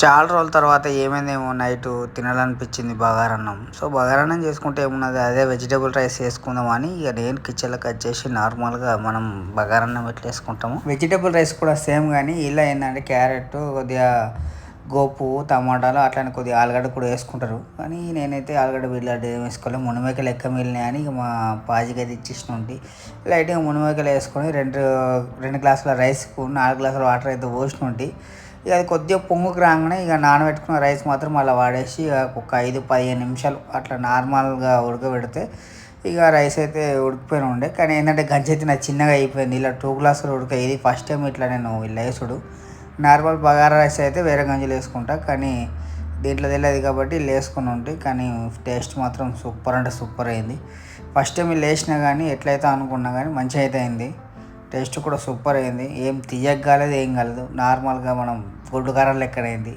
చాలా రోజుల తర్వాత ఏమైందేమో నైటు తినాలనిపించింది బగారన్నం. సో, బగారన్నం చేసుకుంటే ఏమున్నది అదే వెజిటబుల్ రైస్ చేసుకుందామని ఇక నేను కిచెన్‌లో కట్ చేసి నార్మల్‌గా మనం బగారన్నం ఎట్లా చేసుకుంటామో వెజిటబుల్ రైస్ కూడా సేమ్ కానీ ఇలా ఏంటంటే క్యారెట్, కొద్దిగా గోపు, టమాటాలు అట్లనే కొద్దిగా ఆలుగడ్డ కూడా వేసుకుంటారు. కానీ నేనైతే ఆలుగడ్డ బిర్యానీ ఏం వేసుకోలేదు. మునమేకలు లెక్క మిగిలినాయని ఇక మా పాజికి అయితే ఇచ్చేసినుంటి. లైట్‌గా మునమేకలు వేసుకొని 2 గ్లాసుల రైస్‌కు 4 గ్లాసుల వాటర్ అయితే పోసినుంటి. ఇక అది కొద్దిగా పొంగుకు రాగానే ఇక నానబెట్టుకున్న రైస్ మాత్రం అలా వాడేసి ఒక 5-15 నిమిషాలు అట్లా నార్మల్గా ఉడకబెడితే ఇక రైస్ అయితే ఉడికిపోయిన ఉండే. కానీ ఏంటంటే గంజి అయితే నాకు చిన్నగా అయిపోయింది. ఇలా 2 గ్లాసులు ఉడక ఇది ఫస్ట్ టైం ఇట్లా నేను ఇలా వేసుడు. నార్మల్ బగారా రైస్ అయితే వేరే గంజులు వేసుకుంటా, కానీ దీంట్లో తెలియదు కాబట్టి ఇలా వేసుకుని ఉంటే. కానీ టేస్ట్ మాత్రం సూపర్ అంటే సూపర్ అయింది. ఫస్ట్ టైం ఇలా వేసినా కానీ ఎట్లయితే అనుకున్నా కానీ మంచిగా అయితే అయింది. టేస్ట్ కూడా సూపర్ అయింది. ఏం తీయగా కాలేదు, ఏం కాలేదు. నార్మల్గా మనం గుడ్డు కారం లెక్కనైంది.